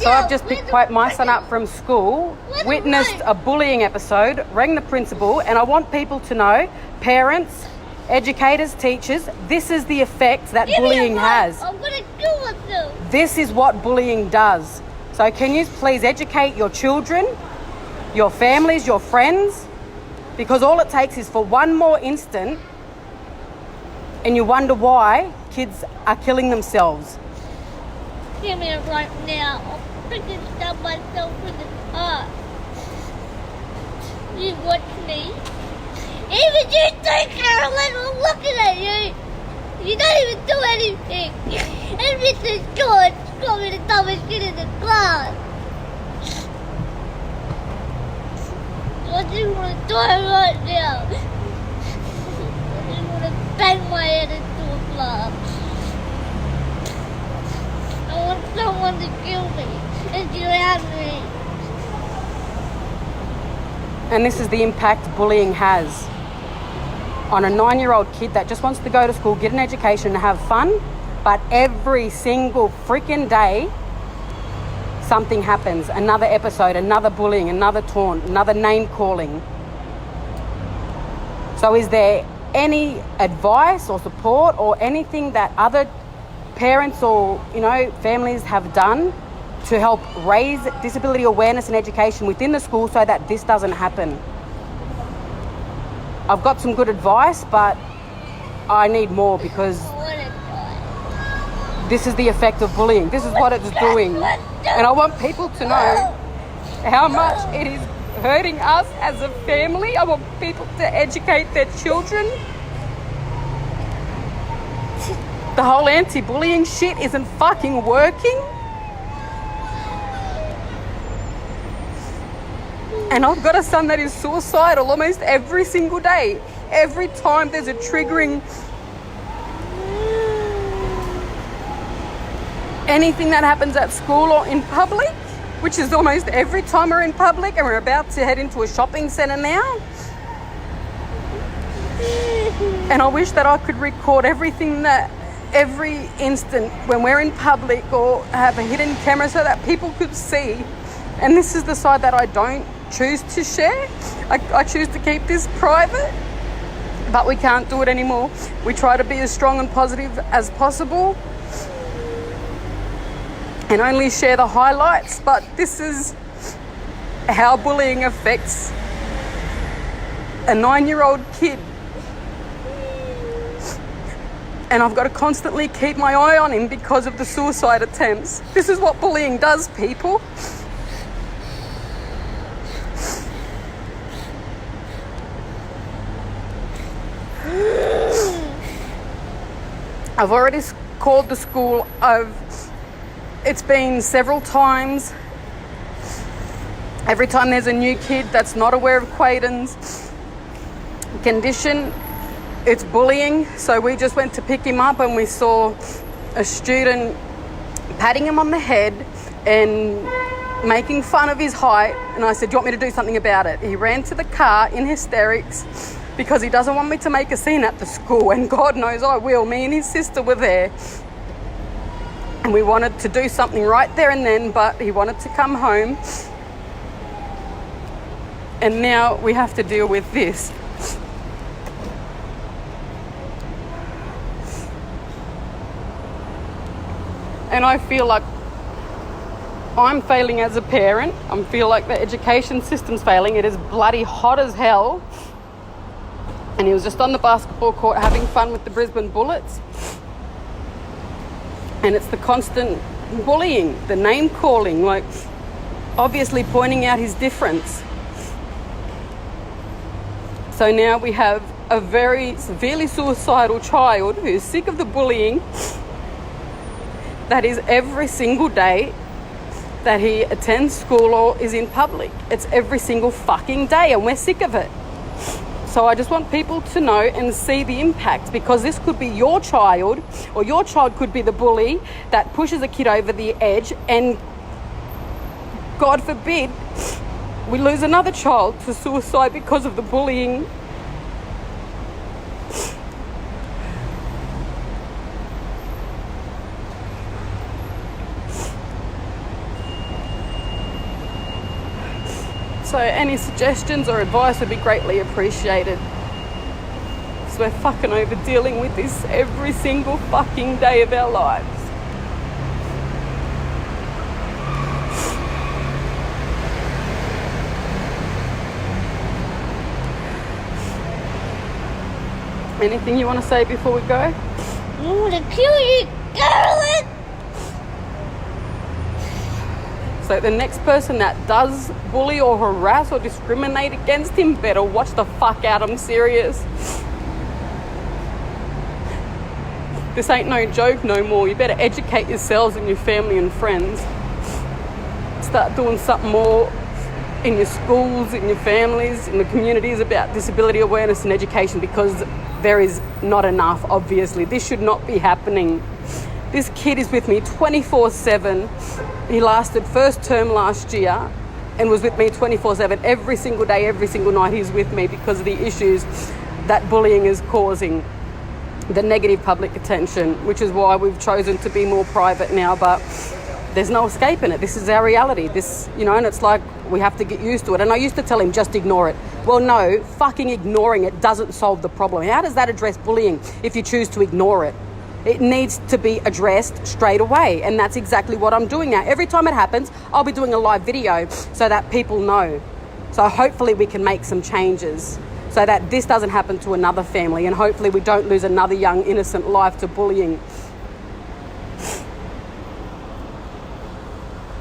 So I've just picked my son up from school, witnessed a bullying episode, rang the principal, and I want people to know, parents, educators, teachers, this is the effect that bullying has. I'm going to do with you. This is what bullying does. So can you please educate your children, your families, your friends? Because all it takes is for one more instant and you wonder why kids are killing themselves. Give me it right now. I'll freaking stab myself in the heart. You watch me. Even you too, Carolyn, I'm looking at you. You don't even do anything. Everything's good. Got me the dumbest kid in the class. I just want to die right now. I just want to bang my head into a glass. I want someone to kill me and drown me. And this is the impact bullying has on a 9-year-old kid that just wants to go to school, get an education and have fun, but every single freaking day something happens, another episode, another bullying, another taunt, another name calling. So is there any advice or support or anything that other parents or, families have done to help raise disability awareness and education within the school so that this doesn't happen? I've got some good advice, but I need more because this is the effect of bullying. This is what it's doing. And I want people to know how much it is hurting us as a family. I want people to educate their children. The whole anti-bullying shit isn't fucking working. And I've got a son that is suicidal almost every single day. Every time there's a triggering anything that happens at school or in public, which is almost every time we're in public, and we're about to head into a shopping centre now. And I wish that I could record every instant when we're in public or have a hidden camera so that people could see. And this is the side that I don't choose to share. I choose to keep this private, but we can't do it anymore. We try to be as strong and positive as possible and only share the highlights, but this is how bullying affects a 9-year-old kid. And I've got to constantly keep my eye on him because of the suicide attempts. This is what bullying does, people. I've already called the school. It's been several times. Every time there's a new kid that's not aware of Quaden's condition, it's bullying. So we just went to pick him up and we saw a student patting him on the head and making fun of his height. And I said, do you want me to do something about it? He ran to the car in hysterics because he doesn't want me to make a scene at the school. And God knows I will. Me and his sister were there. And we wanted to do something right there and then, but he wanted to come home. And now we have to deal with this. And I feel like I'm failing as a parent. I feel like the education system's failing. It is bloody hot as hell. And he was just on the basketball court having fun with the Brisbane Bullets. And it's the constant bullying, the name calling, like obviously pointing out his difference. So now we have a very severely suicidal child who's sick of the bullying that is every single day that he attends school or is in public. It's every single fucking day and we're sick of it. So I just want people to know and see the impact, because this could be your child, or your child could be the bully that pushes a kid over the edge, and God forbid we lose another child to suicide because of the bullying. So any suggestions or advice would be greatly appreciated. So we're fucking over dealing with this every single fucking day of our lives. Anything you want to say before we go? I want to kill you, Carolyn! So the next person that does bully or harass or discriminate against him better watch the fuck out. I'm serious. This ain't no joke no more. You better educate yourselves and your family and friends. Start doing something more in your schools, in your families, in the communities about disability awareness and education, because there is not enough, obviously. This should not be happening. This kid is with me 24/7. He lasted first term last year and was with me 24/7. Every single day, every single night he's with me because of the issues that bullying is causing, the negative public attention, which is why we've chosen to be more private now, but there's no escaping it. This is our reality. This, and it's like we have to get used to it. And I used to tell him, just ignore it. Well, no, fucking ignoring it doesn't solve the problem. How does that address bullying if you choose to ignore it? It needs to be addressed straight away. And that's exactly what I'm doing now. Every time it happens, I'll be doing a live video so that people know. So hopefully we can make some changes so that this doesn't happen to another family, and hopefully we don't lose another young innocent life to bullying.